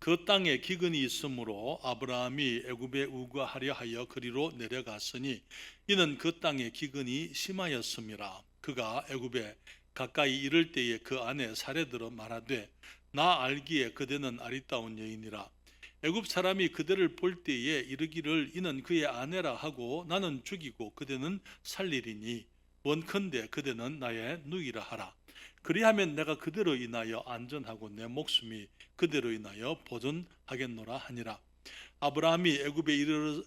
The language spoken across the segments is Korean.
그 땅에 기근이 있으므로 아브라함이 애굽에 우거하려 하여 그리로 내려갔으니 이는 그 땅에 기근이 심하였음이라. 그가 애굽에 가까이 이를 때에 그 아내 사레들어 말하되 나 알기에 그대는 아리따운 여인이라. 애굽 사람이 그대를 볼 때에 이르기를 이는 그의 아내라 하고 나는 죽이고 그대는 살리리니 원컨대 그대는 나의 누이라 하라. 그리하면 내가 그대로 인하여 안전하고 내 목숨이 그대로 인하여 보존하겠노라 하니라. 아브라함이 애굽에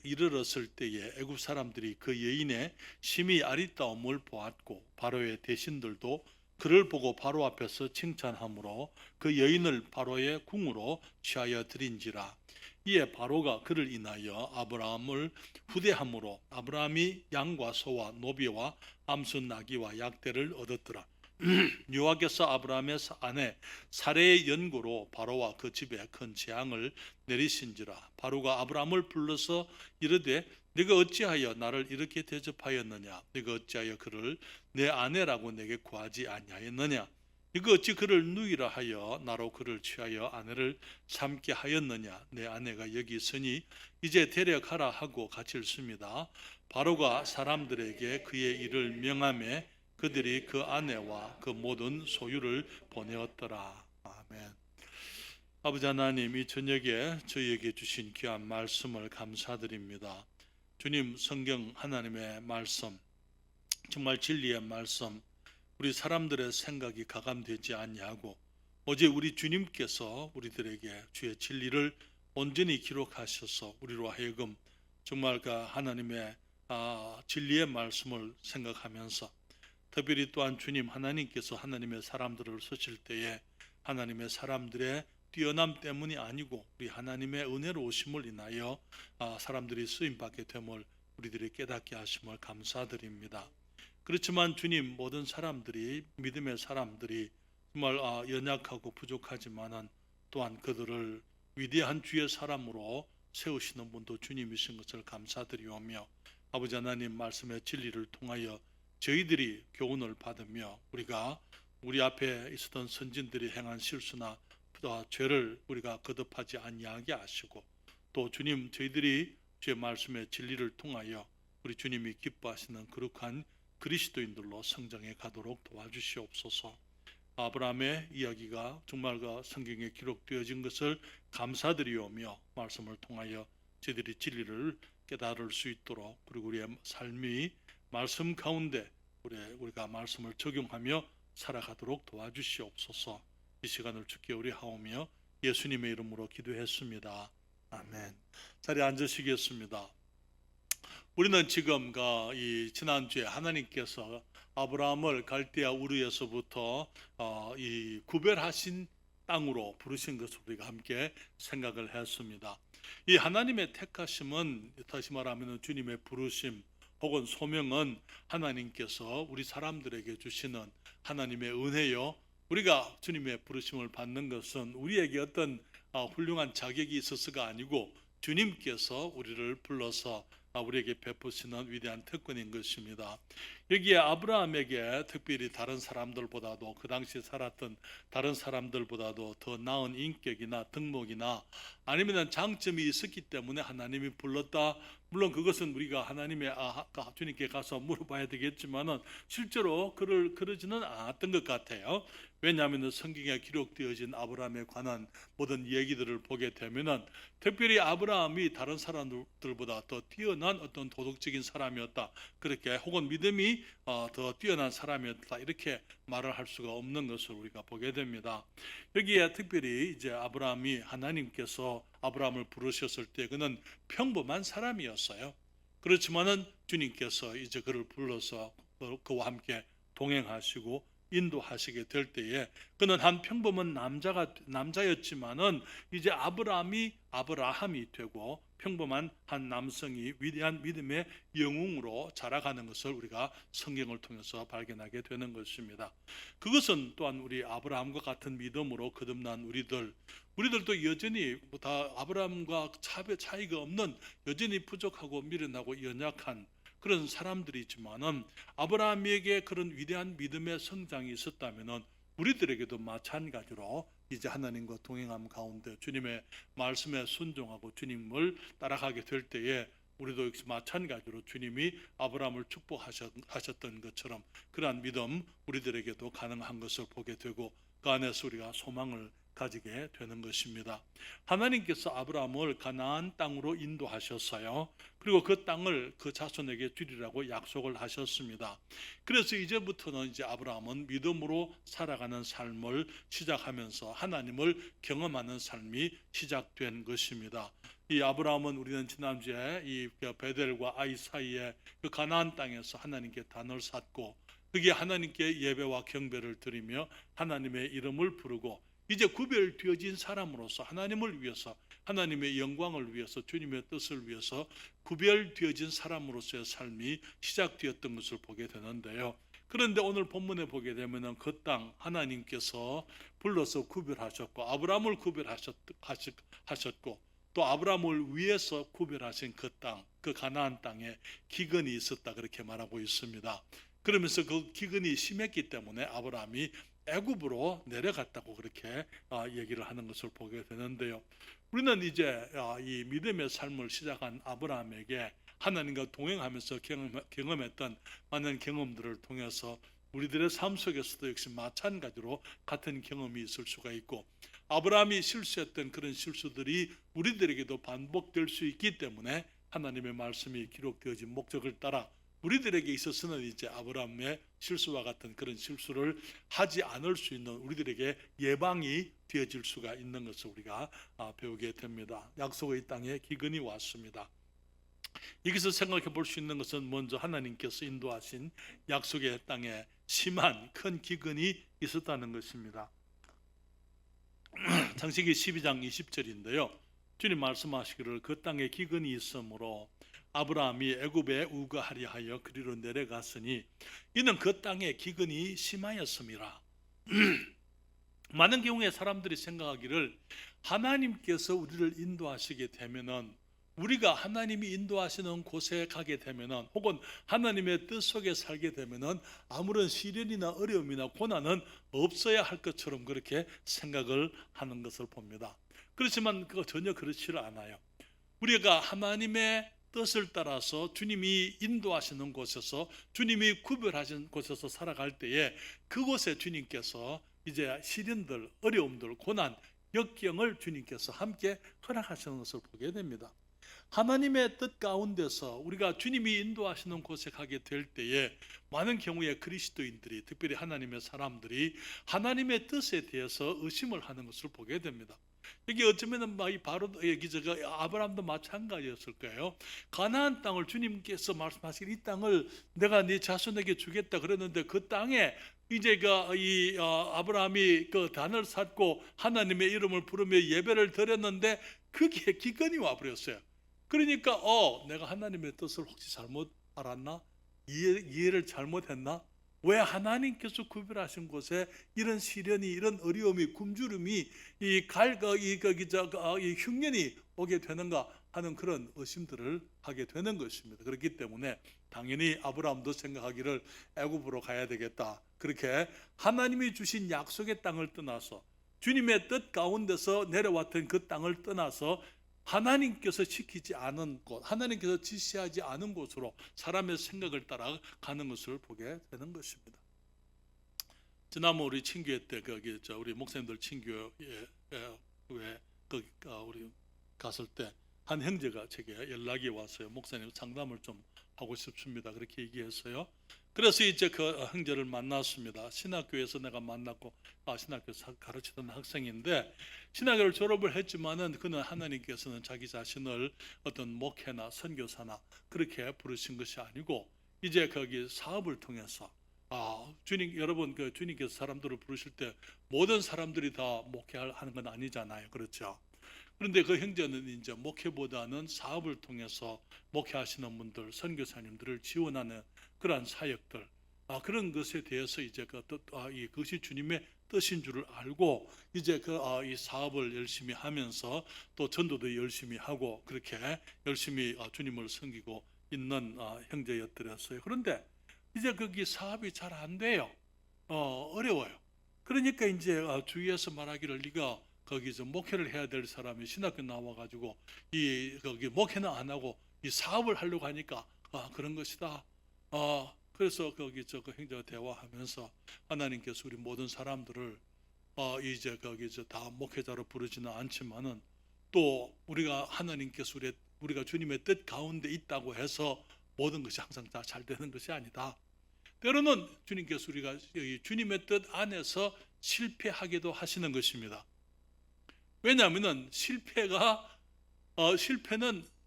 이르렀을 때에 애굽 사람들이 그 여인의 심히 아리따움을 보았고 바로의 대신들도 그를 보고 바로 앞에서 칭찬하므로 그 여인을 바로의 궁으로 취하여 드린지라. 이에 바로가 그를 인하여 아브라함을 후대함으로 아브라함이 양과 소와 노비와 암수 나귀와 약대를 얻었더라. 여호와께서 아브라함의 아내 사레의 연고로 바로와 그 집에 큰 재앙을 내리신지라. 바로가 아브라함을 불러서 이르되 네가 어찌하여 나를 이렇게 대접하였느냐? 네가 어찌하여 그를 내 아내라고 내게 구하지 아니하였느냐? 네가 어찌 그를 누이라 하여 나로 그를 취하여 아내를 삼게 하였느냐? 내 아내가 여기 있으니 이제 데려가라 하고 가르쳤습니다. 바로가 사람들에게 그의 일을 명하매 그들이 그 아내와 그 모든 소유를 보내었더라. 아멘. 아버지 하나님, 이 저녁에 저희에게 주신 귀한 말씀을 감사드립니다. 주님, 성경 하나님의 말씀, 정말 진리의 말씀, 우리 사람들의 생각이 가감되지 아니하고 오직 우리 주님께서 우리들에게 주의 진리를 온전히 기록하셔서 우리로 하여금 정말 그 하나님의 진리의 말씀을 생각하면서 특별히 또한 주님 하나님께서 하나님의 사람들을 쓰실 때에 하나님의 사람들의 뛰어남 때문이 아니고 우리 하나님의 은혜로 오심을 인하여 사람들이 쓰임받게 됨을 우리들이 깨닫게 하심을 감사드립니다. 그렇지만 주님, 모든 사람들이, 믿음의 사람들이 정말 연약하고 부족하지만은 또한 그들을 위대한 주의 사람으로 세우시는 분도 주님이신 것을 감사드리오며 아버지 하나님 말씀의 진리를 통하여 저희들이 교훈을 받으며 우리가 우리 앞에 있었던 선진들이 행한 실수나 죄를 우리가 거듭하지 아니하게 하시고 또 주님, 저희들이 주의 말씀의 진리를 통하여 우리 주님이 기뻐하시는 거룩한 그리스도인들로 성장해 가도록 도와주시옵소서. 아브라함의 이야기가 정말 그 성경에 기록되어진 것을 감사드리오며 말씀을 통하여 저희들이 진리를 깨달을 수 있도록 그리고 우리의 삶이 말씀 가운데 우리가 말씀을 적용하며 살아가도록 도와주시옵소서. 이 시간을 주께 우리하오며 예수님의 이름으로 기도했습니다. 아멘. 자리에 앉으시겠습니다. 우리는 지금 이 지난주에 하나님께서 아브라함을 갈대아 우르에서부터 이 구별하신 땅으로 부르신 것을 우리가 함께 생각을 했습니다. 이 하나님의 택하심은 다시 말하면 주님의 부르심 혹은 소명은 하나님께서 우리 사람들에게 주시는 하나님의 은혜요. 우리가 주님의 부르심을 받는 것은 우리에게 어떤 훌륭한 자격이 있어서가 아니고 주님께서 우리를 불러서 우리에게 베푸시는 위대한 특권인 것입니다. 여기에 아브라함에게 특별히 다른 사람들보다도 그 당시 살았던 다른 사람들보다도 더 나은 인격이나 덕목이나 아니면 장점이 있었기 때문에 하나님이 불렀다. 물론 그것은 우리가 하나님의 주님께 가서 물어봐야 되겠지만은 실제로 그러지는 않았던 것 같아요. 왜냐하면 성경에 기록되어진 아브라함에 관한 모든 얘기들을 보게 되면은 특별히 아브라함이 다른 사람들보다 더 뛰어난 어떤 도덕적인 사람이었다. 그렇게 혹은 믿음이 더 뛰어난 사람이었다. 이렇게 말을 할 수가 없는 것을 우리가 보게 됩니다. 여기에 특별히 이제 아브라함이 하나님께서 아브라함을 부르셨을 때 그는 평범한 사람이었어요. 그렇지만은 주님께서 이제 그를 불러서 그와 함께 동행하시고 인도하시게 될 때에 그는 한 평범한 남자였지만은 이제 아브라함이 되고 평범한 한 남성이 위대한 믿음의 영웅으로 자라가는 것을 우리가 성경을 통해서 발견하게 되는 것입니다. 그것은 또한 우리 아브라함과 같은 믿음으로 거듭난 우리들도 여전히 다 아브라함과 차이가 없는 여전히 부족하고 미련하고 연약한 그런 사람들이지만은 아브라함에게 그런 위대한 믿음의 성장이 있었다면은 우리들에게도 마찬가지로 이제 하나님과 동행함 가운데 주님의 말씀에 순종하고 주님을 따라가게 될 때에 우리도 역시 마찬가지로 주님이 아브라함을 축복하셨던 것처럼 그러한 믿음 우리들에게도 가능한 것을 보게 되고 그 안에서 우리가 소망을 가지게 되는 것입니다. 하나님께서 아브라함을 가나안 땅으로 인도하셨어요. 그리고 그 땅을 그 자손에게 주리라고 약속을 하셨습니다. 그래서 이제부터는 이제 아브라함은 믿음으로 살아가는 삶을 시작하면서 하나님을 경험하는 삶이 시작된 것입니다. 이 아브라함은 우리는 지난주에 이 베델과 아이 사이에 그 가나안 땅에서 하나님께 단을 샀고 그게 하나님께 예배와 경배를 드리며 하나님의 이름을 부르고 이제 구별되어진 사람으로서 하나님을 위해서 하나님의 영광을 위해서 주님의 뜻을 위해서 구별되어진 사람으로서의 삶이 시작되었던 것을 보게 되는데요. 그런데 오늘 본문에 보게 되면 그 땅 하나님께서 불러서 구별하셨고 아브라함을 구별하셨고 또 아브라함을 위해서 구별하신 그 땅, 그 가나안 땅에 기근이 있었다 그렇게 말하고 있습니다. 그러면서 그 기근이 심했기 때문에 아브라함이 애굽으로 내려갔다고 그렇게 얘기를 하는 것을 보게 되는데요. 우리는 이제 이 믿음의 삶을 시작한 아브라함에게 하나님과 동행하면서 경험했던 많은 경험들을 통해서 우리들의 삶 속에서도 역시 마찬가지로 같은 경험이 있을 수가 있고 아브라함이 실수했던 그런 실수들이 우리들에게도 반복될 수 있기 때문에 하나님의 말씀이 기록되어진 목적을 따라 우리들에게 있어서는 이제 아브라함의 실수와 같은 그런 실수를 하지 않을 수 있는 우리들에게 예방이 되어질 수가 있는 것을 우리가 배우게 됩니다. 약속의 땅에 기근이 왔습니다. 여기서 생각해 볼 수 있는 것은 먼저 하나님께서 인도하신 약속의 땅에 심한 큰 기근이 있었다는 것입니다. 창세기 12장 20절인데요. 주님 말씀하시기를 그 땅에 기근이 있으므로 아브라함이 애굽에 우거하려 하여 그리로 내려갔으니 이는 그 땅에 기근이 심하였음이라. 많은 경우에 사람들이 생각하기를 하나님께서 우리를 인도하시게 되면은 우리가 하나님이 인도하시는 곳에 가게 되면은 혹은 하나님의 뜻 속에 살게 되면은 아무런 시련이나 어려움이나 고난은 없어야 할 것처럼 그렇게 생각을 하는 것을 봅니다. 그렇지만 그거 전혀 그렇지 않아요. 우리가 하나님의 뜻을 따라서 주님이 인도하시는 곳에서 주님이 구별하신 곳에서 살아갈 때에 그곳에 주님께서 이제 시련들, 어려움들, 고난, 역경을 주님께서 함께 허락하시는 것을 보게 됩니다. 하나님의 뜻 가운데서 우리가 주님이 인도하시는 곳에 가게 될 때에 많은 경우에 그리스도인들이 특별히 하나님의 사람들이 하나님의 뜻에 대해서 의심을 하는 것을 보게 됩니다. 이게 어쩌면 바로 기자가 아브라함도 마찬가지였을 거예요. 가나안 땅을 주님께서 말씀하신 이 땅을 내가 네 자손에게 주겠다 그랬는데 그 땅에 이제 이 아브라함이 그 단을 샀고 하나님의 이름을 부르며 예배를 드렸는데 그게 기근이 와버렸어요. 그러니까 내가 하나님의 뜻을 혹시 잘못 알았나? 이해를 잘못했나? 왜 하나님께서 구별하신 곳에 이런 시련이 이런 어려움이 굶주림이 이 흉년이 오게 되는가 하는 그런 의심들을 하게 되는 것입니다. 그렇기 때문에 당연히 아브라함도 생각하기를 애굽으로 가야 되겠다. 그렇게 하나님이 주신 약속의 땅을 떠나서 주님의 뜻 가운데서 내려왔던 그 땅을 떠나서 하나님께서 지키지 않은 곳, 하나님께서 지시하지 않은 곳으로 사람의 생각을 따라 가는 것을 보게 되는 것입니다. 지난번 우리 친교회 때 우리 목사님들 친교회 우리 갔을 때 한 형제가 제게 연락이 왔어요. 목사님 상담을 좀 하고 싶습니다. 그렇게 얘기했어요. 그래서 이제 그 형제를 만났습니다. 신학교에서 내가 만났고 신학교에서 가르치던 학생인데 신학교를 졸업을 했지만은 그는 하나님께서는 자기 자신을 어떤 목회나 선교사나 그렇게 부르신 것이 아니고 이제 거기 사업을 통해서 주님 여러분 주님께서 사람들을 부르실 때 모든 사람들이 다 목회하는 건 아니잖아요. 그렇죠? 그런데 그 형제는 이제 목회보다는 사업을 통해서 목회하시는 분들, 선교사님들을 지원하는 그러한 사역들, 그런 것에 대해서 이제 그것이 주님의 뜻인 줄을 알고 이제 이 사업을 열심히 하면서 또 전도도 열심히 하고 그렇게 열심히 주님을 섬기고 있는 형제였더랬어요. 그런데 이제 거기 사업이 잘 안 돼요. 어려워요. 그러니까 이제 주위에서 말하기를 네가 거기서 목회를 해야 될 사람이 신학교 나와가지고 이 거기 목회는 안 하고 이 사업을 하려고 하니까 그런 것이다. 그래서 거기 그 형제와 대화하면서 하나님께서 우리 모든 사람들을 이제 거기서 다 목회자로 부르지는 않지만은 또 우리가 하나님께서 우리가 주님의 뜻 가운데 있다고 해서 모든 것이 항상 다 잘 되는 것이 아니다. 때로는 주님께서 우리가 주님의 뜻 안에서 실패하기도 하시는 것입니다. 왜냐하면은 실패는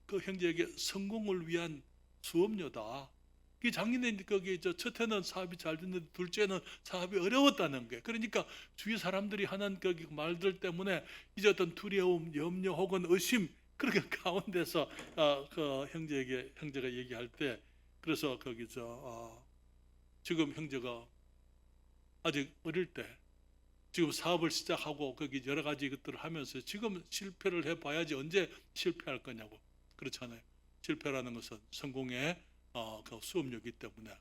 그 형제에게 성공을 위한 수업료다. 이 작년에 거기 첫해는 사업이 잘 됐는데 둘째는 사업이 어려웠다는 게, 그러니까 주위 사람들이 하는 거기 말들 때문에 이제 어떤 두려움, 염려 혹은 의심 그렇게 가운데서 그 형제가 얘기할 때, 그래서 거기 지금 형제가 아직 어릴 때 지금 사업을 시작하고 거기 여러 가지 것들을 하면서 지금 실패를 해봐야지 언제 실패할 거냐고. 그렇잖아요. 실패라는 것은 성공의 그 수업료이기 때문에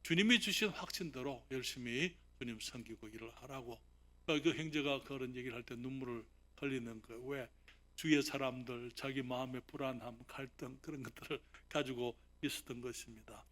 주님이 주신 확신대로 열심히 주님 섬기고 일을 하라고. 그 형제가 그런 얘기를 할 때 눈물을 흘리는 거, 왜 주위의 사람들 자기 마음의 불안함, 갈등 그런 것들을 가지고 있었던 것입니다.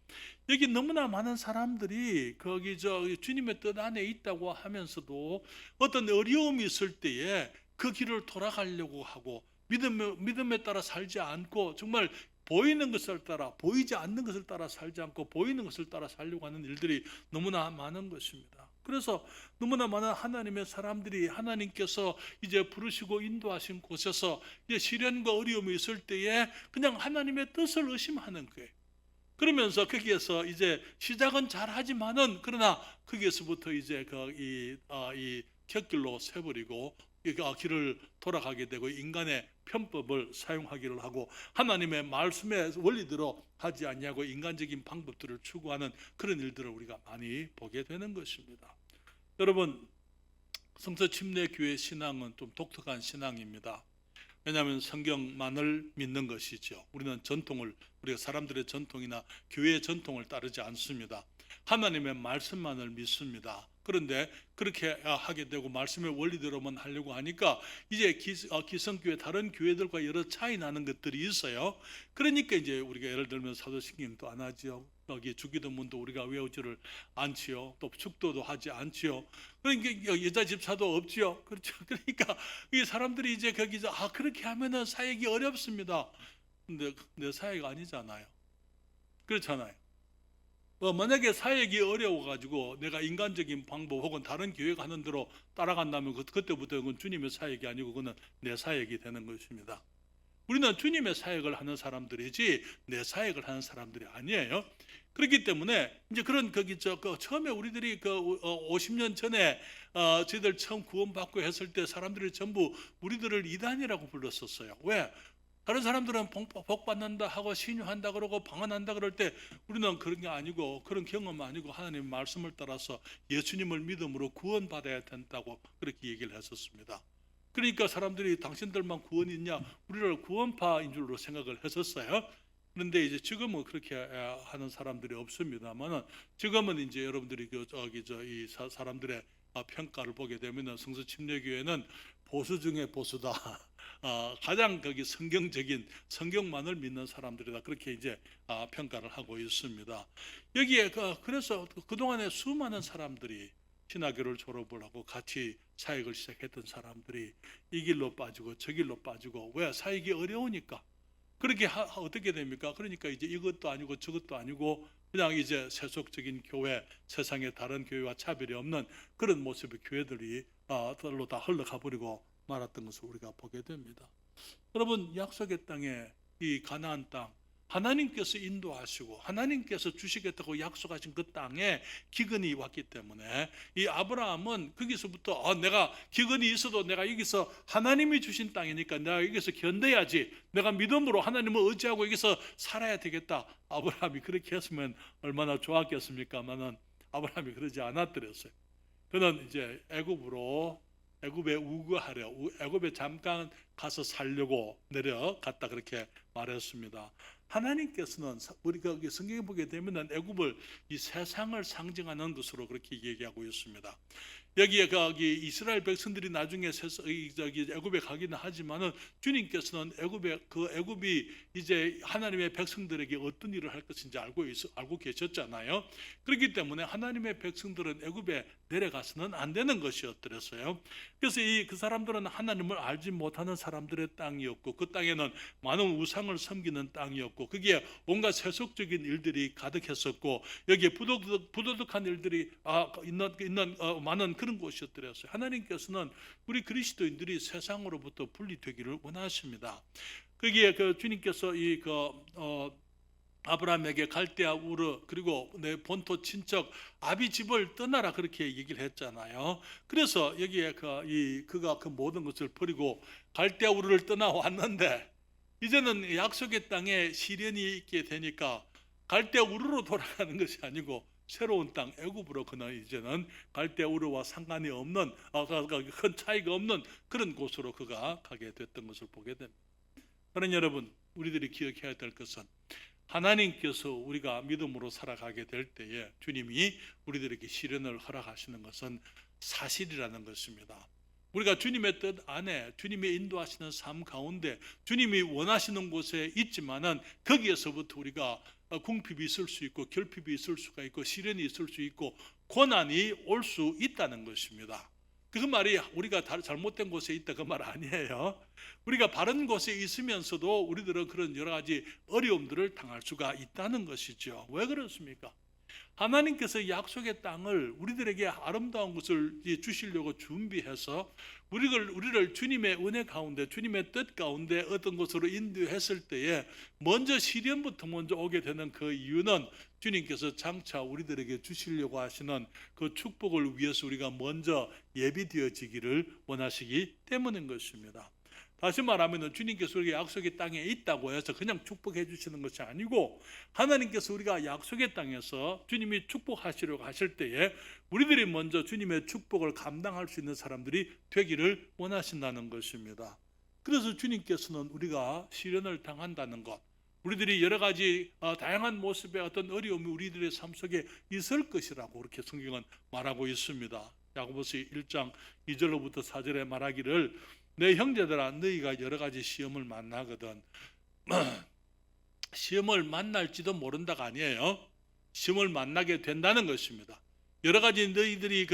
여기 너무나 많은 사람들이 거기 주님의 뜻 안에 있다고 하면서도 어떤 어려움이 있을 때에 그 길을 돌아가려고 하고 믿음에 따라 살지 않고 정말 보이는 것을 따라, 보이지 않는 것을 따라 살지 않고 보이는 것을 따라 살려고 하는 일들이 너무나 많은 것입니다. 그래서 너무나 많은 하나님의 사람들이 하나님께서 이제 부르시고 인도하신 곳에서 이제 시련과 어려움이 있을 때에 그냥 하나님의 뜻을 의심하는 거예요. 그러면서 거기에서 이제 시작은 잘하지만은 그러나 거기에서부터 이제 이 곁길로 새버리고 길을 돌아가게 되고 인간의 편법을 사용하기를 하고 하나님의 말씀의 원리대로 하지 않냐고 인간적인 방법들을 추구하는 그런 일들을 우리가 많이 보게 되는 것입니다. 여러분, 성서 침례교회 신앙은 좀 독특한 신앙입니다. 왜냐하면 성경만을 믿는 것이죠. 우리는 우리가 사람들의 전통이나 교회의 전통을 따르지 않습니다. 하나님의 말씀만을 믿습니다. 그런데 그렇게 하게 되고 말씀의 원리대로만 하려고 하니까 이제 기성교회 다른 교회들과 여러 차이 나는 것들이 있어요. 그러니까 이제 우리가 예를 들면 사도신경도 안 하지요. 여기 주기도문도 우리가 외우지를 않지요. 또 축도도 하지 않지요. 그러니까 여자 집사도 없지요. 그렇죠. 그러니까 이 사람들이 이제 거기서 그렇게 하면은 사역이 어렵습니다. 근데 내 사역이 아니잖아요. 그렇잖아요. 만약에 사역이 어려워가지고 내가 인간적인 방법 혹은 다른 교회가 하는 대로 따라간다면 그때부터 그건 주님의 사역이 아니고 그건 내 사역이 되는 것입니다. 우리는 주님의 사역을 하는 사람들이지 내 사역을 하는 사람들이 아니에요. 그렇기 때문에 이제 그런 처음에 우리들이 50년 전에 저희들 처음 구원받고 했을 때 사람들이 전부 우리들을 이단이라고 불렀었어요. 왜? 다른 사람들은 복 받는다 하고 신유한다 그러고 방언한다 그럴 때 우리는 그런 게 아니고 그런 경험 아니고 하나님의 말씀을 따라서 예수님을 믿음으로 구원받아야 된다고 그렇게 얘기를 했었습니다. 그러니까 사람들이 당신들만 구원이 있냐, 우리를 구원파인 줄로 생각을 했었어요. 그런데 이제 지금은 그렇게 하는 사람들이 없습니다만은 지금은 이제 여러분들이 이 사람들의 평가를 보게 되면은 성서 침례교회는 보수 중에 보수다. 가장 성경적인 성경만을 믿는 사람들이다. 그렇게 이제 평가를 하고 있습니다. 여기에 그래서 그동안에 수많은 사람들이 신학교를 졸업을 하고 같이 사역을 시작했던 사람들이 이 길로 빠지고 저 길로 빠지고, 왜? 사역이 어려우니까. 그렇게 어떻게 됩니까? 그러니까 이제 이것도 아니고 저것도 아니고 그냥 이제 세속적인 교회, 세상의 다른 교회와 차별이 없는 그런 모습의 교회들이 들로 다 흘러가 버리고 말았던 것을 우리가 보게 됩니다. 여러분, 약속의 땅에 이 가나안 땅, 하나님께서 인도하시고 하나님께서 주시겠다고 약속하신 그 땅에 기근이 왔기 때문에 이 아브라함은 거기서부터 내가 기근이 있어도 내가 여기서 하나님이 주신 땅이니까 내가 여기서 견뎌야지, 내가 믿음으로 하나님을 의지하고 여기서 살아야 되겠다. 아브라함이 그렇게 했으면 얼마나 좋았겠습니까만은 아브라함이 그러지 않았더랬어요. 그는 이제 애굽에 우거하려, 애굽에 잠깐 가서 살려고 내려갔다 그렇게 말했습니다. 하나님께서는 우리가 성경에 보게 되면 애굽을 이 세상을 상징하는 것으로 그렇게 얘기하고 있습니다. 여기에 거기 이스라엘 백성들이 나중에 애굽에 가기는 하지만은 주님께서는 애굽이 이제 하나님의 백성들에게 어떤 일을 할 것인지 알고 계셨잖아요. 그렇기 때문에 하나님의 백성들은 애굽에 내려가서는 안 되는 것이었더랬어요. 그래서 그 사람들은 하나님을 알지 못하는 사람들의 땅이었고, 그 땅에는 많은 우상을 섬기는 땅이었고, 거기에 온갖 세속적인 일들이 가득했었고, 여기에 부도덕한 일들이 있는 많은 그런 곳이었더랬어요. 하나님께서는 우리 그리스도인들이 세상으로부터 분리되기를 원하십니다. 거기에 주님께서 아브라함에게 갈대아 우르 그리고 내 본토 친척 아비 집을 떠나라 그렇게 얘기를 했잖아요. 그래서 여기에 그가 그 모든 것을 버리고 갈대아 우르를 떠나왔는데, 이제는 약속의 땅에 시련이 있게 되니까 갈대아 우르로 돌아가는 것이 아니고 새로운 땅 애굽으로 그는 이제는 갈대아 우르와 상관이 없는 큰 차이가 없는 그런 곳으로 그가 가게 됐던 것을 보게 됩니다. 그러나 여러분, 우리들이 기억해야 될 것은 하나님께서 우리가 믿음으로 살아가게 될 때에 주님이 우리들에게 시련을 허락하시는 것은 사실이라는 것입니다. 우리가 주님의 뜻 안에 주님의 인도하시는 삶 가운데 주님이 원하시는 곳에 있지만은 거기에서부터 우리가 궁핍이 있을 수 있고 결핍이 있을 수가 있고 시련이 있을 수 있고 고난이 올 수 있다는 것입니다. 그 말이 우리가 잘못된 곳에 있다 그 말 아니에요. 우리가 바른 곳에 있으면서도 우리들은 그런 여러 가지 어려움들을 당할 수가 있다는 것이죠. 왜 그렇습니까? 하나님께서 약속의 땅을 우리들에게 아름다운 것을 주시려고 준비해서 우리를 주님의 은혜 가운데 주님의 뜻 가운데 어떤 곳으로 인도했을 때에 먼저 시련부터 먼저 오게 되는 그 이유는 주님께서 장차 우리들에게 주시려고 하시는 그 축복을 위해서 우리가 먼저 예비되어지기를 원하시기 때문인 것입니다. 다시 말하면 주님께서 우리가 약속의 땅에 있다고 해서 그냥 축복해 주시는 것이 아니고, 하나님께서 우리가 약속의 땅에서 주님이 축복하시려고 하실 때에 우리들이 먼저 주님의 축복을 감당할 수 있는 사람들이 되기를 원하신다는 것입니다. 그래서 주님께서는 우리가 시련을 당한다는 것, 우리들이 여러 가지 다양한 모습의 어떤 어려움이 우리들의 삶 속에 있을 것이라고 그렇게 성경은 말하고 있습니다. 야고보서 1장 2절로부터 4절에 말하기를 내 형제들아 너희가 여러 가지 시험을 만나거든 시험을 만날지도 모른다가 아니에요. 시험을 만나게 된다는 것입니다. 여러 가지 너희들이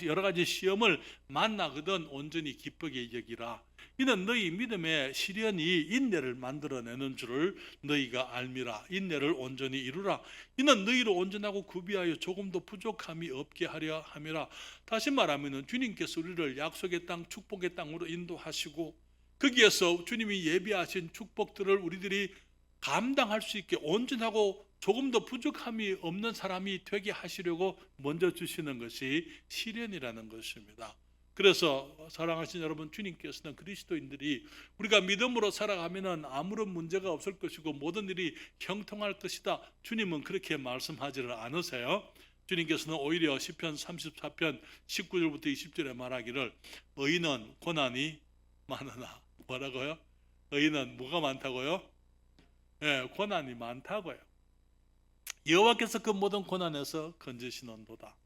여러 가지 시험을 만나거든 온전히 기쁘게 여기라. 이는 너희 믿음의 시련이 인내를 만들어내는 줄을 너희가 알미라. 인내를 온전히 이루라. 이는 너희를 온전하고 구비하여 조금도 부족함이 없게 하려 함이라. 다시 말하면 주님께서 우리를 약속의 땅 축복의 땅으로 인도하시고 거기에서 주님이 예비하신 축복들을 우리들이 감당할 수 있게 온전하고 조금도 부족함이 없는 사람이 되게 하시려고 먼저 주시는 것이 시련이라는 것입니다. 그래서 사랑하신 여러분, 주님께서는 그리스도인들이 우리가 믿음으로 살아가면 아무런 문제가 없을 것이고 모든 일이 형통할 것이다, 주님은 그렇게 말씀하지를 않으세요. 주님께서는 오히려 시편 34편 19절부터 20절에 말하기를 의인은 고난이 많으나, 뭐라고요? 의인은 뭐가 많다고요? 네, 고난이 많다고요. 여호와께서 그 모든 고난에서 건지시는도다.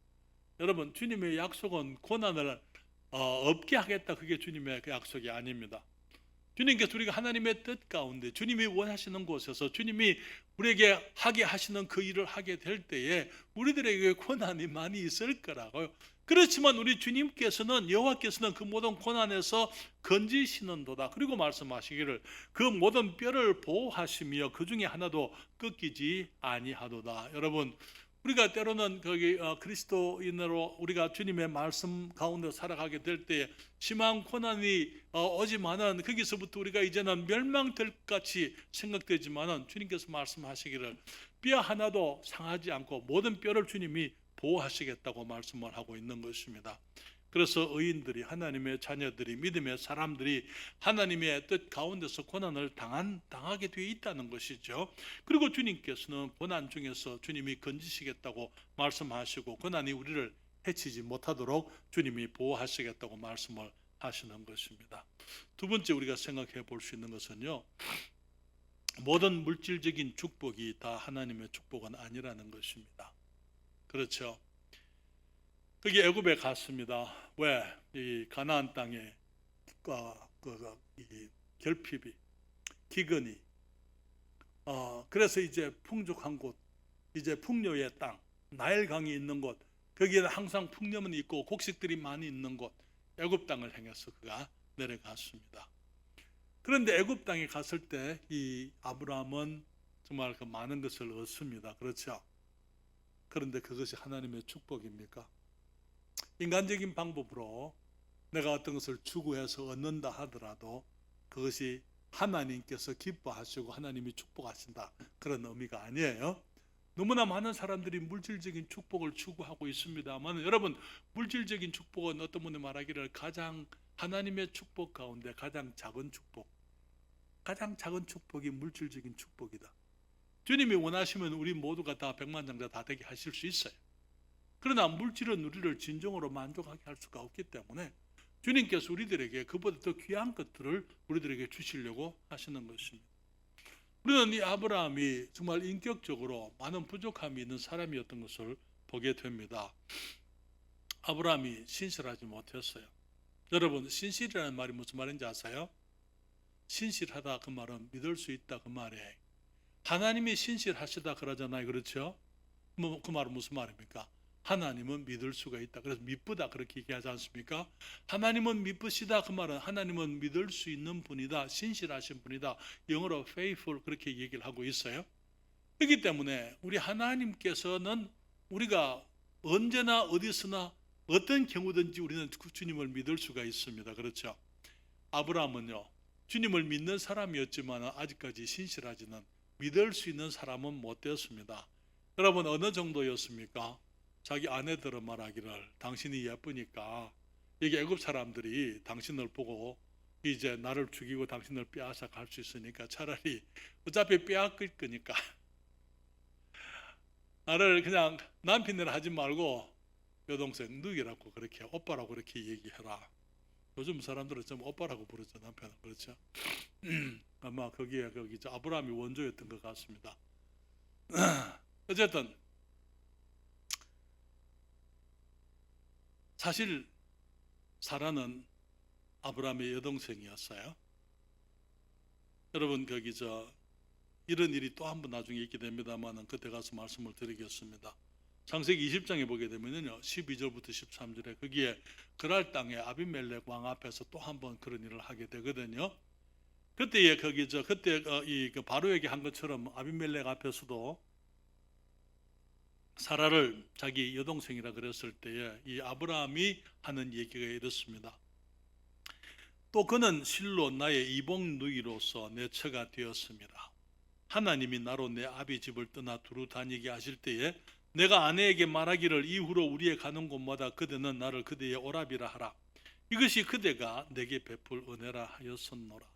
여러분, 주님의 약속은 고난을 없게 하겠다, 그게 주님의 약속이 아닙니다. 주님께서 우리가 하나님의 뜻 가운데 주님이 원하시는 곳에서 주님이 우리에게 하게 하시는 그 일을 하게 될 때에 우리들에게 고난이 많이 있을 거라고요. 그렇지만 우리 주님께서는, 여호와께서는 그 모든 고난에서 건지시는도다. 그리고 말씀하시기를 그 모든 뼈를 보호하시며 그 중에 하나도 꺾이지 아니하도다. 여러분, 우리가 때로는 그리스도인으로 우리가 주님의 말씀 가운데 살아가게 될 때 심한 고난이 오지만은 거기서부터 우리가 이제는 멸망될 것 같이 생각되지만은 주님께서 말씀하시기를 뼈 하나도 상하지 않고 모든 뼈를 주님이 보호하시겠다고 말씀을 하고 있는 것입니다. 그래서 의인들이, 하나님의 자녀들이, 믿음의 사람들이 하나님의 뜻 가운데서 고난을 당하게 되어 있다는 것이죠. 그리고 주님께서는 고난 중에서 주님이 건지시겠다고 말씀하시고 고난이 우리를 해치지 못하도록 주님이 보호하시겠다고 말씀을 하시는 것입니다. 두 번째 우리가 생각해 볼 수 있는 것은요, 모든 물질적인 축복이 다 하나님의 축복은 아니라는 것입니다. 그렇죠. 거기 애굽에 갔습니다. 왜? 이 가나안 땅에 이 결핍이, 기근이, 그래서 이제 풍족한 곳, 이제 풍요의 땅, 나일강이 있는 곳, 거기에는 항상 풍년은 있고 곡식들이 많이 있는 곳, 애굽 땅을 향해서 그가 내려갔습니다. 그런데 애굽 땅에 갔을 때 이 아브라함은 정말 그 많은 것을 얻습니다. 그렇죠? 그런데 그것이 하나님의 축복입니까? 인간적인 방법으로 내가 어떤 것을 추구해서 얻는다 하더라도 그것이 하나님께서 기뻐하시고 하나님이 축복하신다, 그런 의미가 아니에요. 너무나 많은 사람들이 물질적인 축복을 추구하고 있습니다만, 여러분, 물질적인 축복은 어떤 분이 말하기를 가장 하나님의 축복 가운데 가장 작은 축복, 가장 작은 축복이 물질적인 축복이다. 주님이 원하시면 우리 모두가 다 백만장자 다 되게 하실 수 있어요. 그러나 물질은 우리를 진정으로 만족하게 할 수가 없기 때문에 주님께서 우리들에게 그보다 더 귀한 것들을 우리들에게 주시려고 하시는 것입니다. 우리는 이 아브라함이 정말 인격적으로 많은 부족함이 있는 사람이었던 것을 보게 됩니다. 아브라함이 신실하지 못했어요. 여러분, 신실이라는 말이 무슨 말인지 아세요? 신실하다 그 말은 믿을 수 있다 그 말이에요. 하나님이 신실하시다 그러잖아요. 그렇죠? 그 말은 무슨 말입니까? 하나님은 믿을 수가 있다. 그래서 믿부다 그렇게 얘기하지 않습니까? 하나님은 믿으시다 그 말은 하나님은 믿을 수 있는 분이다, 신실하신 분이다. 영어로 faithful 그렇게 얘기를 하고 있어요. 그렇기 때문에 우리 하나님께서는 우리가 언제나 어디서나 어떤 경우든지 우리는 주님을 믿을 수가 있습니다. 그렇죠? 아브라함은요, 주님을 믿는 사람이었지만 아직까지 신실하지는, 믿을 수 있는 사람은 못 되었습니다. 여러분, 어느 정도였습니까? 자기 아내들은 말하기를 당신이 예쁘니까 여기 애굽 사람들이 당신을 보고 이제 나를 죽이고 당신을 빼앗아 갈 수 있으니까 차라리 어차피 빼앗길 거니까 나를 그냥 남편이라 하지 말고 여동생 누이라고 그렇게 오빠라고 그렇게 얘기해라. 요즘 사람들은 좀 오빠라고 부르죠, 남편은. 그렇죠? 아마 거기 아브라함이 원조였던 것 같습니다. 어쨌든 사실 사라는 아브라함의 여동생이었어요. 여러분, 이런 일이 또 한 번 나중에 있게 됩니다만 그때 가서 말씀을 드리겠습니다. 창세기 20장에 보게 되면요, 12절부터 13절에 거기에 그랄 땅에 아비멜렉 왕 앞에서 또 한 번 그런 일을 하게 되거든요. 그때에 그때 이 바로에게 한 것처럼 아비멜렉 앞에서도 사라를 자기 여동생이라 그랬을 때에 이 아브라함이 하는 얘기가 이렇습니다. 또 그는 실로 나의 이복 누이로서 내 처가 되었습니다. 하나님이 나로 내 아비 집을 떠나 두루 다니게 하실 때에 내가 아내에게 말하기를 이후로 우리의 가는 곳마다 그대는 나를 그대의 오라비라 하라. 이것이 그대가 내게 베풀 은혜라 하였었노라.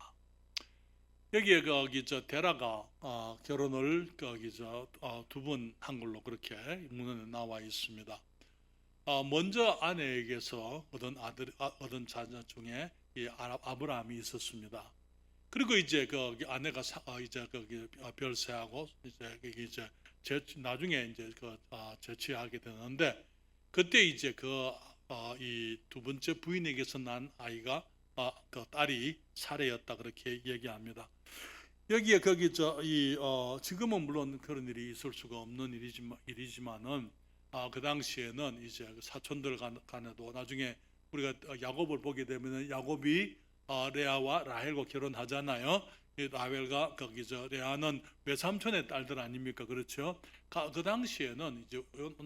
여기에 데라가 결혼을 두 번 한 걸로 그렇게 문헌에 나와 있습니다. 먼저 아내에게서 얻은 자녀 중에 이 아브라함이 있었습니다. 그리고 이제 아내가 별세하고 이제 나중에 이제 재취하게 되는데, 그때 이제 이 두 번째 부인에게서 난 아이가 그 딸이 사레였다 그렇게 얘기합니다. 여기에 지금은 물론 그런 일이 있을 수가 없는 일이지만은 그 당시에는 이제 사촌들 간에도 나중에 우리가 야곱을 보게 되면은 야곱이 레아와 라헬과 결혼하잖아요. 라헬과 레아는 외삼촌의 딸들 아닙니까? 그렇죠? 그 당시에는 이제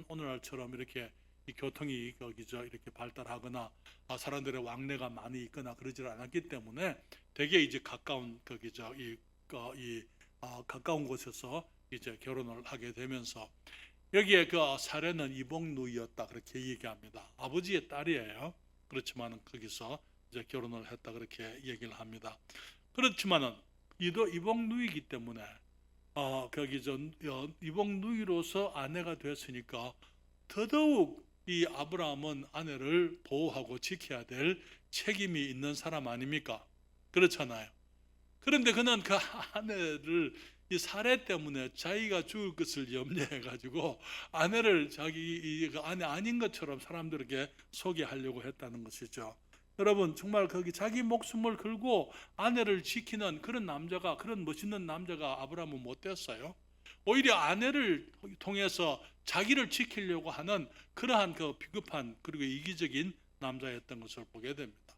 오늘날처럼 이렇게 이 교통이 이렇게 발달하거나 사람들의 왕래가 많이 있거나 그러지 않았기 때문에 되게 이제 가까운 가까운 곳에서 이제 결혼을 하게 되면서 여기에 사례는 이복 누이였다 그렇게 얘기합니다. 아버지의 딸이에요. 그렇지만은 거기서 이제 결혼을 했다 그렇게 얘기를 합니다. 그렇지만은 이복 누이기 때문에 이복 누이로서 아내가 됐으니까 더더욱 이 아브라함은 아내를 보호하고 지켜야 될 책임이 있는 사람 아닙니까? 그렇잖아요. 그런데 그는 그 아내를 이 살해 때문에 자기가 죽을 것을 염려해 가지고 아내를 자기 그 아내 아닌 것처럼 사람들에게 소개하려고 했다는 것이죠. 여러분, 정말 거기 자기 목숨을 걸고 아내를 지키는 그런 남자가, 그런 멋있는 남자가 아브라함은 못 됐어요. 오히려 아내를 통해서 자기를 지키려고 하는 그러한 그 비겁한 그리고 이기적인 남자였던 것을 보게 됩니다.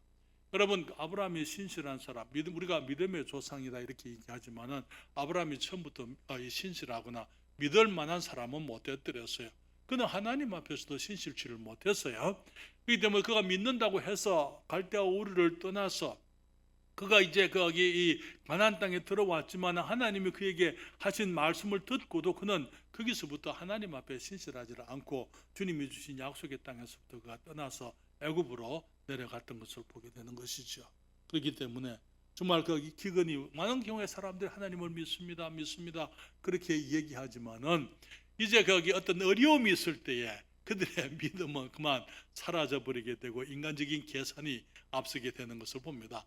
여러분, 아브라함이 신실한 사람, 우리가 믿음의 조상이다 이렇게 얘기하지만은 아브라함이 처음부터 신실하거나 믿을 만한 사람은 못 되었어요. 그는 하나님 앞에서도 신실치를 못했어요. 그렇기 때문에 그가 믿는다고 해서 갈대아 우르를 떠나서 그가 이제 거기 이 가나안 땅에 들어왔지만 하나님이 그에게 하신 말씀을 듣고도 그는 거기서부터 하나님 앞에 신실하지 않고 주님이 주신 약속의 땅에서부터 그가 떠나서 애굽으로 내려갔던 것을 보게 되는 것이죠. 그렇기 때문에 정말 그 기근이 많은 경우에 사람들이 하나님을 믿습니다, 믿습니다 그렇게 얘기하지만은 이제 거기 어떤 어려움이 있을 때에 그들의 믿음은 그만 사라져버리게 되고 인간적인 계산이 앞서게 되는 것을 봅니다.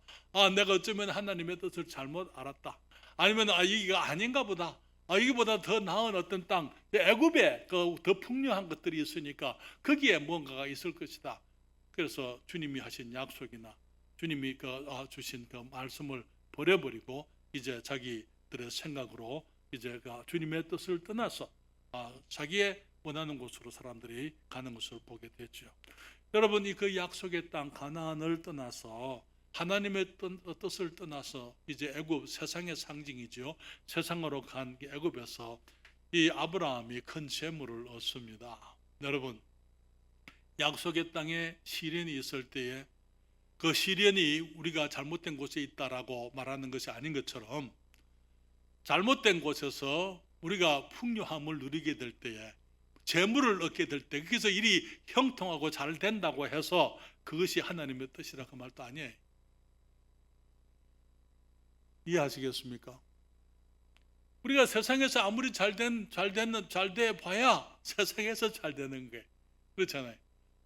내가 어쩌면 하나님의 뜻을 잘못 알았다. 아니면 이게 아닌가 보다. 이거보다 더 나은 어떤 땅, 애굽에 더 풍요한 것들이 있으니까 거기에 뭔가가 있을 것이다. 그래서 주님이 하신 약속이나 주님이 주신 그 말씀을 버려버리고 이제 자기들의 생각으로 이제 주님의 뜻을 떠나서 자기의 원하는 곳으로 사람들이 가는 것을 보게 됐죠. 여러분, 그 약속의 땅 가나안을 떠나서 하나님의 뜻을 떠나서 이제 애굽, 세상의 상징이죠. 세상으로 간 애굽에서 이 아브라함이 큰 재물을 얻습니다. 여러분, 약속의 땅에 시련이 있을 때에 그 시련이 우리가 잘못된 곳에 있다라고 말하는 것이 아닌 것처럼 잘못된 곳에서 우리가 풍요함을 누리게 될 때에 재물을 얻게 될 때 거기서 일이 형통하고 잘 된다고 해서 그것이 하나님의 뜻이라 그 말도 아니에요. 이해하시겠습니까? 우리가 세상에서 아무리 잘 돼 봐야 세상에서 잘 되는 거예요. 그렇잖아요.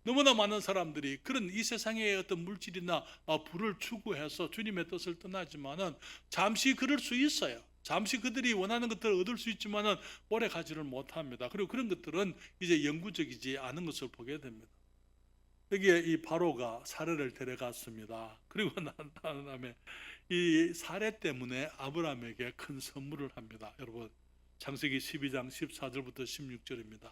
너무나 많은 사람들이 그런 이 세상의 어떤 물질이나 부를 추구해서 주님의 뜻을 떠나지만은 잠시 그럴 수 있어요. 잠시 그들이 원하는 것들을 얻을 수 있지만은 오래 가지를 못합니다. 그리고 그런 것들은 이제 영구적이지 않은 것을 보게 됩니다. 여기에 이 바로가 사례를 데려갔습니다. 그리고 난 다음에 이 사례 때문에 아브라함에게 큰 선물을 합니다. 여러분, 창세기 12장 14절부터 16절입니다.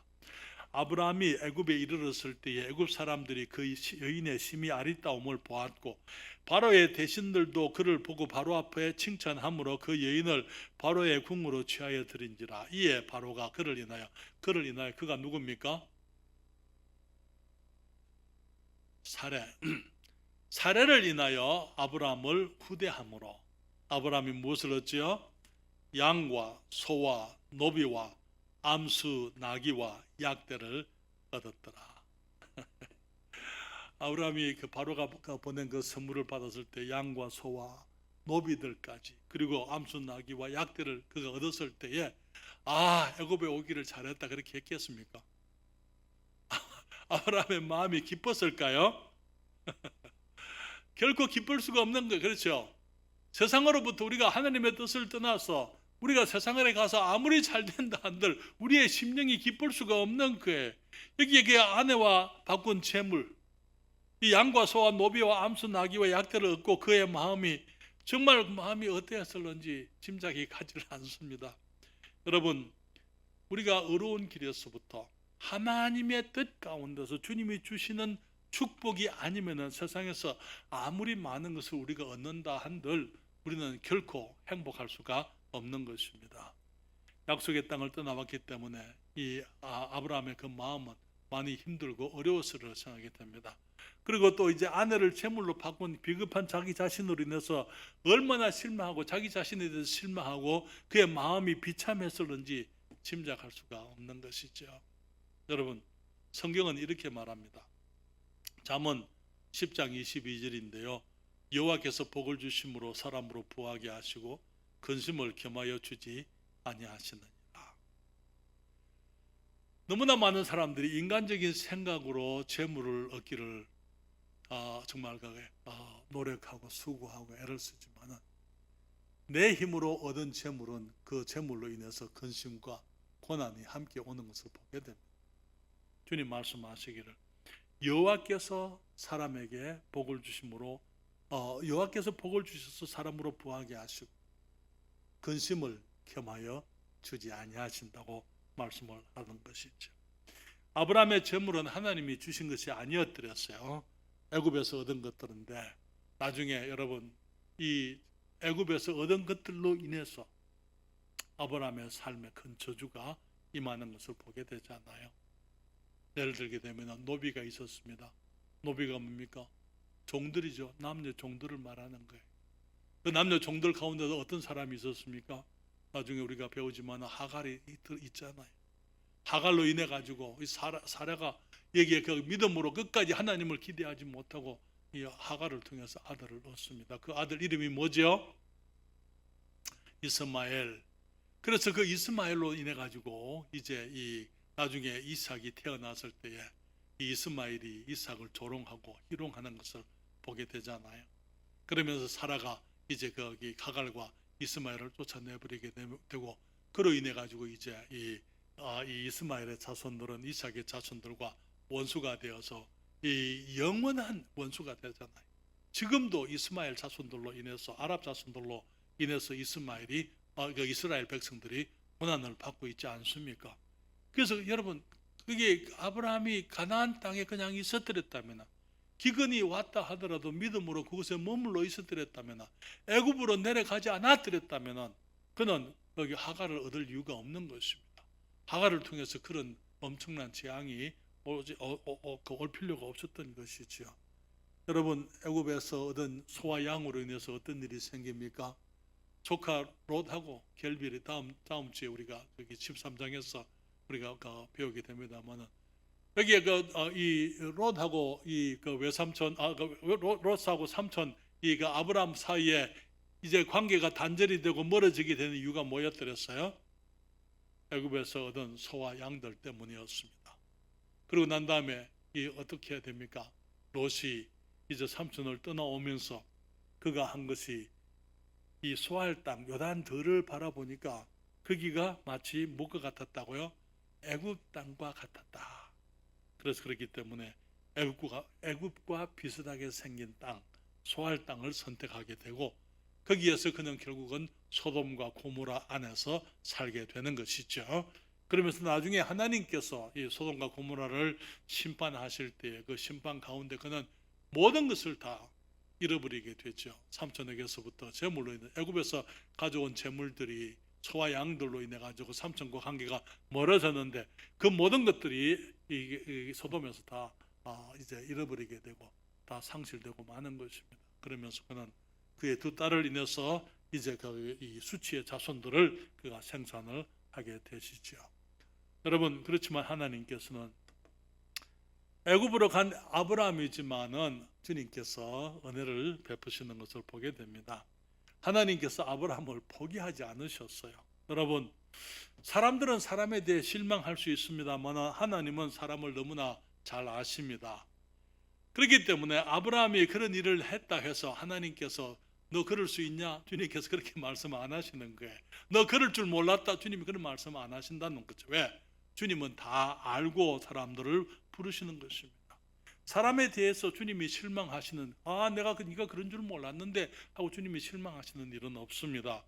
아브라함이 애굽에 이르렀을 때에 애굽 사람들이 그 여인의 심히 아리따움을 보았고 바로의 대신들도 그를 보고 바로 앞에 칭찬함으로 그 여인을 바로의 궁으로 취하여 드린지라. 이에 바로가 그를 인하여 그가 누굽니까? 사례를 인하여 아브라함을 후대함으로 아브라함이 무엇을 얻지요? 양과 소와 노비와 암수 나귀와 약대를 얻었더라. 아브라함이 그 바로가 보낸 그 선물을 받았을 때 양과 소와 노비들까지 그리고 암수 나귀와 약대를 그가 얻었을 때에 애굽에 오기를 잘했다 그렇게 했겠습니까? 아브라함의 마음이 기뻤을까요? 결코 기쁠 수가 없는 거예요. 그렇죠? 세상으로부터 우리가 하나님의 뜻을 떠나서 우리가 세상에 가서 아무리 잘 된다 한들 우리의 심령이 기쁠 수가 없는 거예요. 여기에 아내와 바꾼 재물, 이 양과 소와 노비와 암수 나귀와 약대를 얻고 그의 마음이 정말 어떠했을는지 짐작이 가지 않습니다. 여러분, 우리가 어려운 길에서부터 하나님의 뜻 가운데서 주님이 주시는 축복이 아니면은 세상에서 아무리 많은 것을 우리가 얻는다 한들 우리는 결코 행복할 수가 없는 것입니다. 약속의 땅을 떠나왔기 때문에 이 아브라함의 그 마음은 많이 힘들고 어려웠을 생각이 됩니다. 그리고 또 이제 아내를 제물로 바꾼 비겁한 자기 자신으로 인해서 얼마나 실망하고 자기 자신에 대해서 실망하고 그의 마음이 비참했을는지 짐작할 수가 없는 것이죠. 여러분, 성경은 이렇게 말합니다. 잠언 10장 22절인데요. 여호와께서 복을 주심으로 사람으로 부하게 하시고 근심을 겸하여 주지 아니하시느니라. 너무나 많은 사람들이 인간적인 생각으로 재물을 얻기를 정말 노력하고 수고하고 애를 쓰지만은 내 힘으로 얻은 재물은 그 재물로 인해서 근심과 고난이 함께 오는 것을 보게 됩니다. 주님 말씀하시기를 여호와께서 사람에게 복을 주심으로 여호와께서 복을 주셔서 사람으로 부하게 하시고 근심을 겸하여 주지 아니하신다고 말씀을 하는 것이죠. 아브라함의 재물은 하나님이 주신 것이 아니었더랬어요. 애굽에서 얻은 것들인데 나중에 여러분 이 애굽에서 얻은 것들로 인해서 아브라함의 삶에 큰 저주가 임하는 것을 보게 되잖아요. 예를 들게 되면 노비가 있었습니다. 노비가 뭡니까? 종들이죠. 남녀 종들을 말하는 거예요. 그 남녀 종들 가운데도 어떤 사람이 있었습니까? 나중에 우리가 배우지만 하갈이 있잖아요. 하갈로 인해 가지고 이 사라가 여기에 그 믿음으로 끝까지 하나님을 기대하지 못하고 이 하갈을 통해서 아들을 얻습니다. 그 아들 이름이 뭐죠? 이스마엘. 그래서 그 이스마엘로 인해 가지고 이제 이 나중에 이삭이 태어났을 때에 이 이스마엘이 이삭을 조롱하고 희롱하는 것을 보게 되잖아요. 그러면서 사라가 이제 거기 하갈과 이스마엘을 쫓아내버리게 되고 그로 인해 가지고 이제 이 이스마엘의 자손들은 이삭의 자손들과 원수가 되어서 이 영원한 원수가 되잖아요. 지금도 이스마엘 자손들로 인해서 아랍 자손들로 인해서 이스마엘이 그 이스라엘 백성들이 고난을 받고 있지 않습니까? 그래서 여러분 그게 아브라함이 가나안 땅에 그냥 있었더랬다면 기근이 왔다 하더라도 믿음으로 그곳에 머물러 있었더랬다면 애굽으로 내려가지 않았더랬다면 그는 여기 하갈을 얻을 이유가 없는 것입니다. 하갈을 통해서 그런 엄청난 재앙이 올 필요가 없었던 것이지요. 여러분 애굽에서 얻은 소와 양으로 인해서 어떤 일이 생깁니까? 조카 롯하고 결별이 다음 주에 우리가 여기 13장에서 우리가 배우게 됩니다만은 여기에 이 롯하고 이 외삼촌 롯하고 삼촌 이 아브라함 사이에 이제 관계가 단절이 되고 멀어지게 되는 이유가 뭐였더랬어요? 애굽에서 얻은 소와 양들 때문이었습니다. 그리고 난 다음에 이 어떻게 해야 됩니까? 롯이 이제 삼촌을 떠나오면서 그가 한 것이 이 소할 땅 요단들을 바라보니까 거기가 마치 무엇과 같았다고요? 애굽 땅과 같았다. 그래서 그렇기 때문에 애굽과 비슷하게 생긴 땅, 소할 땅을 선택하게 되고 거기에서 그는 결국은 소돔과 고모라 안에서 살게 되는 것이죠. 그러면서 나중에 하나님께서 이 소돔과 고모라를 심판하실 때 그 심판 가운데 그는 모든 것을 다 잃어버리게 되죠. 삼촌에게서부터 재물로 인해 애굽에서 가져온 재물들이 소와 양들로 인해 가지고 삼촌과 관계가 멀어졌는데 그 모든 것들이 이 소돔에서 다 이제 잃어버리게 되고 다 상실되고 마는 것입니다. 그러면서 그는 그의 두 딸을 인해서 이제 이 수치의 자손들을 그가 생산을 하게 되시죠. 여러분 그렇지만 하나님께서는 애굽으로 간 아브라함이지만은 주님께서 은혜를 베푸시는 것을 보게 됩니다. 하나님께서 아브라함을 포기하지 않으셨어요. 여러분 사람들은 사람에 대해 실망할 수 있습니다만 하나님은 사람을 너무나 잘 아십니다. 그렇기 때문에 아브라함이 그런 일을 했다 해서 하나님께서 너 그럴 수 있냐? 주님께서 그렇게 말씀 안 하시는 거예요. 너 그럴 줄 몰랐다? 주님이 그런 말씀 안 하신다는 거죠. 왜? 주님은 다 알고 사람들을 부르시는 것입니다. 사람에 대해서 주님이 실망하시는 내가 네가 그런 줄 몰랐는데 하고 주님이 실망하시는 일은 없습니다.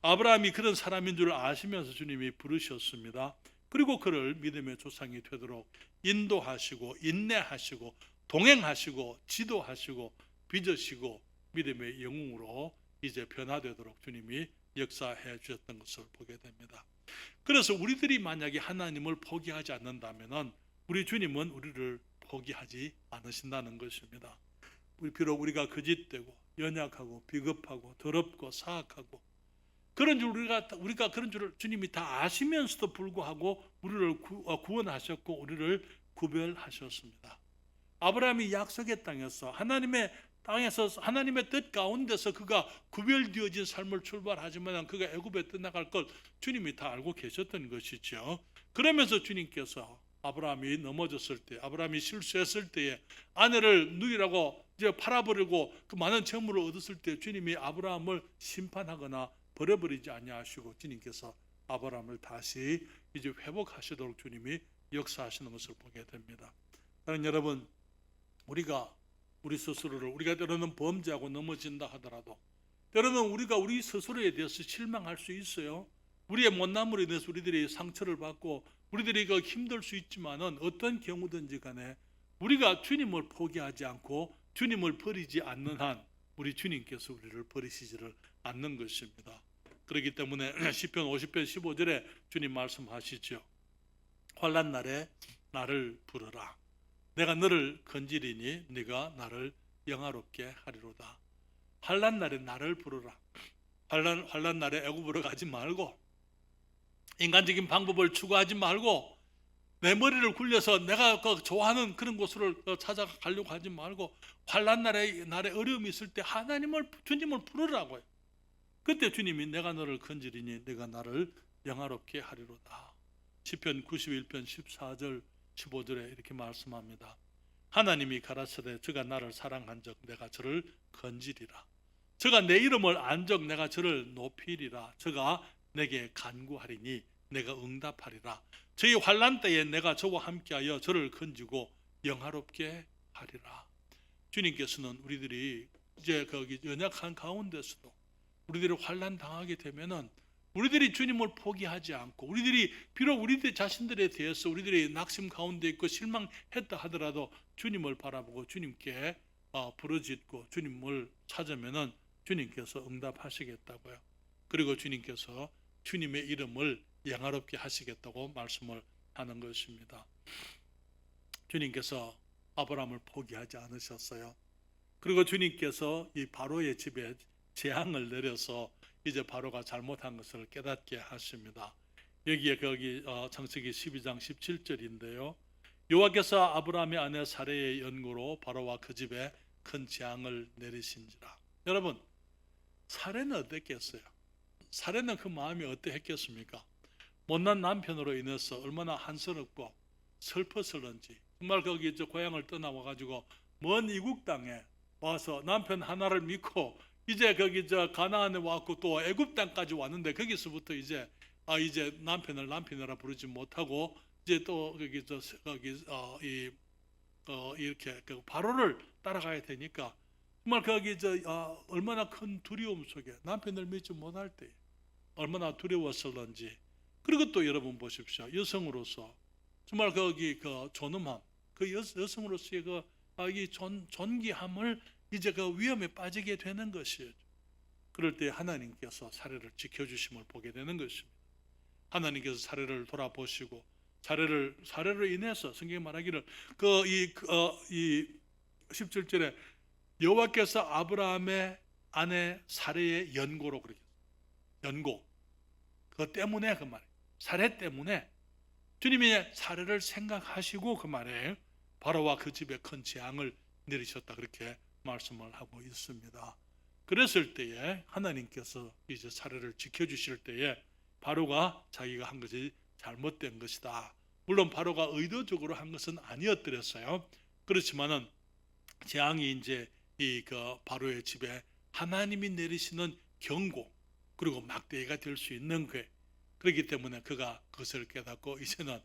아브라함이 그런 사람인 줄 아시면서 주님이 부르셨습니다. 그리고 그를 믿음의 조상이 되도록 인도하시고 인내하시고 동행하시고 지도하시고 빚으시고 믿음의 영웅으로 이제 변화되도록 주님이 역사해 주셨던 것을 보게 됩니다. 그래서 우리들이 만약에 하나님을 포기하지 않는다면 우리 주님은 우리를 포기하지 않으신다는 것입니다. 비록 우리가 거짓되고 연약하고 비겁하고 더럽고 사악하고 그런 줄 우리가 그런 줄 주님이 다 아시면서도 불구하고 우리를 구원하셨고 우리를 구별하셨습니다. 아브라함이 약속의 땅에서 하나님의 뜻 가운데서 그가 구별되어진 삶을 출발하지만 그가 애굽에 떠나갈 걸 주님이 다 알고 계셨던 것이죠. 그러면서 주님께서 아브라함이 넘어졌을 때, 아브라함이 실수했을 때에 아내를 누이라고 이제 팔아버리고 그 많은 재물을 얻었을 때 주님이 아브라함을 심판하거나 버려버리지 아니하시고 주님께서 아브라함을 다시 이제 회복하시도록 주님이 역사하시는 것을 보게 됩니다. 사랑하는 여러분, 우리가 우리 스스로를 우리가 때로는 범죄하고 넘어진다 하더라도 때로는 우리가 우리 스스로에 대해서 실망할 수 있어요. 우리의 못남으로 인해서 우리들이 상처를 받고 우리들이 힘들 수 있지만은 어떤 경우든지 간에 우리가 주님을 포기하지 않고 주님을 버리지 않는 한 우리 주님께서 우리를 버리시지를 않는 것입니다. 그렇기 때문에 시편 50편 15절에 주님 말씀하시죠. 환난 날에 나를 부르라. 내가 너를 건지리니 네가 나를 영화롭게 하리로다. 환난 날에 나를 부르라. 환난 날에 애굽으로 가지 말고 인간적인 방법을 추구하지 말고 내 머리를 굴려서 내가 좋아하는 그런 곳을 찾아가려고 하지 말고 환난 날에 어려움이 있을 때 주님을 부르라고요. 그때 주님이 내가 너를 건지리니 네가 나를 영화롭게 하리로다. 시편 91편 14절 15절에 이렇게 말씀합니다. 하나님이 가라사대 저가 나를 사랑한 적 내가 저를 건지리라. 저가 내 이름을 안 적 내가 저를 높이리라. 저가 내게 간구하리니 내가 응답하리라. 저희 환난 때에 내가 저와 함께하여 저를 건지고 영화롭게 하리라. 주님께서는 우리들이 이제 거기 연약한 가운데서도 우리들이 환난 당하게 되면은 우리들이 주님을 포기하지 않고 우리들이 비록 우리들 자신들에 대해서 우리들이 낙심 가운데 있고 실망했다 하더라도 주님을 바라보고 주님께 부르짖고 주님을 찾으면은 주님께서 응답하시겠다고요. 그리고 주님께서 주님의 이름을 영화롭게 하시겠다고 말씀을 하는 것입니다. 주님께서 아브라함을 포기하지 않으셨어요. 그리고 주님께서 이 바로의 집에 재앙을 내려서 이제 바로가 잘못한 것을 깨닫게 하십니다. 여기에 창세기 12장 17절인데요. 여호와께서 아브라함의 아내 사레의 연고로 바로와 그 집에 큰 재앙을 내리신지라. 여러분, 사레는 어땠겠어요? 사레는 그 마음이 어떠했겠습니까? 못난 남편으로 인해서 얼마나 한스럽고 슬펐을런지 정말 거기 고향을 떠나와가지고 먼 이국 땅에 와서 남편 하나를 믿고 이제 거기 가나안에 왔고 또 애굽 땅까지 왔는데 거기서부터 이제 남편을 남편이라 부르지 못하고 이제 또 이렇게 바로를 따라가야 되니까 정말 거기 얼마나 큰 두려움 속에 남편을 믿지 못할 때 얼마나 두려웠을런지. 그리고 또 여러분 보십시오. 여성으로서 정말 거기 존엄함, 그 여성으로서의 이 존귀함을 이제 위험에 빠지게 되는 것이에요. 그럴 때 하나님께서 사례를 지켜주심을 보게 되는 것입니다. 하나님께서 사례를 돌아보시고 사례로 인해서 성경이 말하기를 이 17절에 여호와께서 아브라함의 아내 사례의 연고로 그렇게 연고 그 때문에 그 말이에요. 사례 때문에 주님이 사례를 생각하시고 그 말에 바로와 그 집에 큰 재앙을 내리셨다 그렇게 말씀을 하고 있습니다. 그랬을 때에 하나님께서 이제 사례를 지켜주실 때에 바로가 자기가 한 것이 잘못된 것이다. 물론 바로가 의도적으로 한 것은 아니었더랬어요. 그렇지만은 재앙이 이제 바로의 집에 하나님이 내리시는 경고 그리고 막대기가 될 수 있는 거예요. 그렇기 때문에 그가 그것을 깨닫고 이제는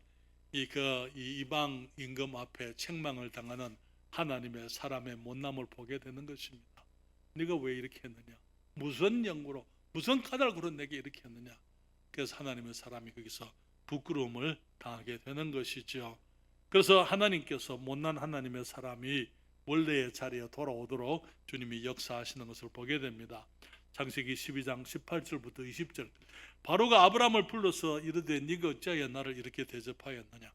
이방 임금 앞에 책망을 당하는 하나님의 사람의 못남을 보게 되는 것입니다. 네가 왜 이렇게 했느냐? 무슨 영구로 무슨 까닭으로 내게 이렇게 했느냐? 그래서 하나님의 사람이 거기서 부끄러움을 당하게 되는 것이죠. 그래서 하나님께서 못난 하나님의 사람이 원래의 자리에 돌아오도록 주님이 역사하시는 것을 보게 됩니다. 창세기 12장 18절부터 20절. 바로가 아브라함을 불러서 이르되 네가 어찌하여 나를 이렇게 대접하였느냐?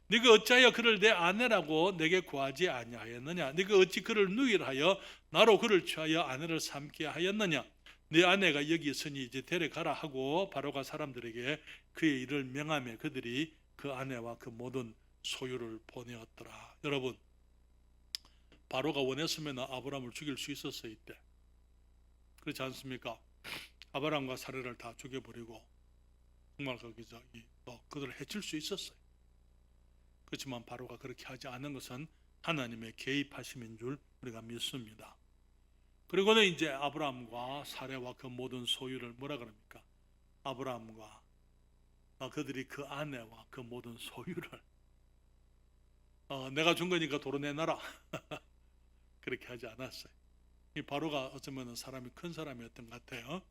네가 어찌하여 그를 내 아내라고 내게 구하지 아니하였느냐? 네가 어찌 그를 누일하여 나로 그를 취하여 아내를 삼게 하였느냐? 네 아내가 여기 있으니 이제 데려가라 하고 바로가 사람들에게 그의 일을 명하며 그들이 그 아내와 그 모든 소유를 보내었더라. 여러분, 바로가 원했으면 아브라함을 죽일 수 있었어요. 이때 그렇지 않습니까? 아브라함과 사례를 다 죽여버리고 정말 거기서 그들을 해칠 수 있었어요. 그렇지만 바로가 그렇게 하지 않은 것은 하나님의 개입하심인 줄 우리가 믿습니다. 그리고는 이제 아브라함과 사레와 그 모든 소유를 뭐라 그럽니까? 아브라함과 그들이 그 아내와 그 모든 소유를 내가 준 거니까 도로 내놔라 그렇게 하지 않았어요. 이 바로가 어쩌면 사람이 큰 사람이었던 것 같아요.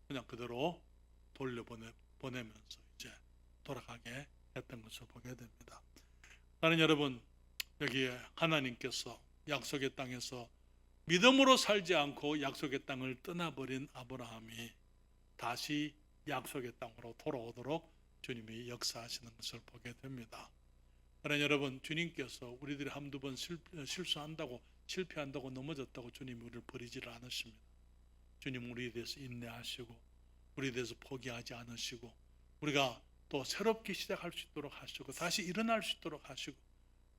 그냥 그대로 보내면서 이제 돌아가게 했던 것을 보게 됩니다. 나는 여러분, 여기에 하나님께서 약속의 땅에서 믿음으로 살지 않고 약속의 땅을 떠나버린 아브라함이 다시 약속의 땅으로 돌아오도록 주님이 역사하시는 것을 보게 됩니다. 그러나 여러분, 주님께서 우리들이 한두 번 실수한다고, 실패한다고, 넘어졌다고 주님이 우리를 버리지를 않으십니다. 주님 우리에 대해서 인내하시고 우리에 대해서 포기하지 않으시고 우리가 또 새롭게 시작할 수 있도록 하시고 다시 일어날 수 있도록 하시고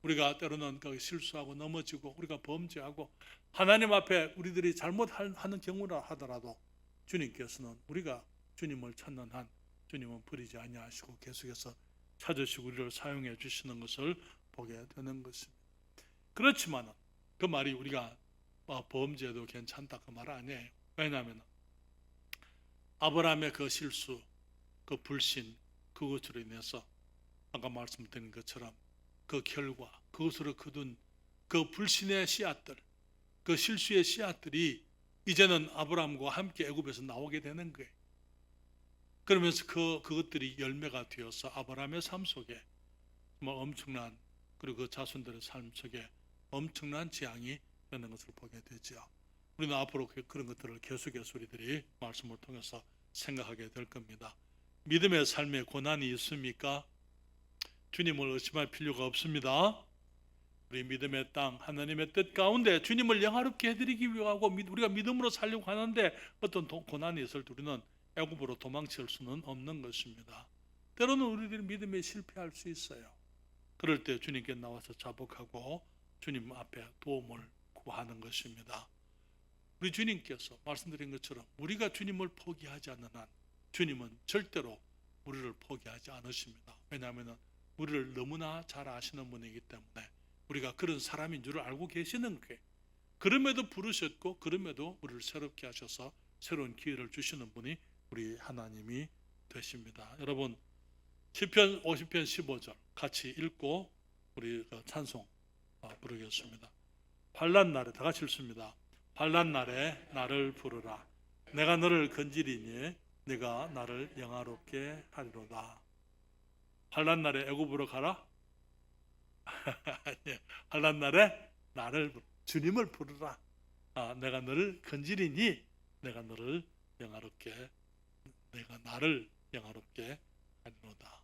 우리가 때로는 실수하고 넘어지고 우리가 범죄하고 하나님 앞에 우리들이 잘못하는 경우라 하더라도 주님께서는 우리가 주님을 찾는 한 주님은 버리지 아니하시고 계속해서 찾으시고 우리를 사용해 주시는 것을 보게 되는 것입니다. 그렇지만 그 말이 우리가 범죄도 괜찮다 그 말 아니에요. 왜냐하면 아브라함의 그 실수, 그 불신, 그것으로 인해서 아까 말씀드린 것처럼 그 결과, 그것으로 거둔 그 불신의 씨앗들, 그 실수의 씨앗들이 이제는 아브라함과 함께 애굽에서 나오게 되는 거예요. 그러면서 그것들이 열매가 되어서 아브라함의 삶 속에 엄청난, 그리고 그 자손들의 삶 속에 엄청난 재앙이 되는 것을 보게 되죠. 우리는 앞으로 그런 것들을 계속해서 우리들이 말씀을 통해서 생각하게 될 겁니다. 믿음의 삶에 고난이 있습니까? 주님을 의심할 필요가 없습니다. 우리 믿음의 땅, 하나님의 뜻 가운데 주님을 영화롭게 해드리기 위하고 우리가 믿음으로 살려고 하는데 어떤 고난이 있을 때 우리는 애굽으로 도망칠 수는 없는 것입니다. 때로는 우리들이 믿음에 실패할 수 있어요. 그럴 때 주님께 나와서 자복하고 주님 앞에 도움을 구하는 것입니다. 우리 주님께서 말씀드린 것처럼 우리가 주님을 포기하지 않는 한 주님은 절대로 우리를 포기하지 않으십니다. 왜냐하면 우리를 너무나 잘 아시는 분이기 때문에 우리가 그런 사람인 줄 알고 계시는 거예요. 그럼에도 부르셨고 그럼에도 우리를 새롭게 하셔서 새로운 기회를 주시는 분이 우리 하나님이 되십니다. 여러분, 시편 50편 15절 같이 읽고 우리 찬송 부르겠습니다. 환난 날에 다 같이 읽습니다. 환난 날에 나를 부르라. 내가 너를 건지리니 네가 나를 영화롭게 하리로다. 환난 날에 애굽으로 가라? 아니, 환난 날에 주님을 부르라. 내가 너를 건지리니 내가 나를 영화롭게 하리로다.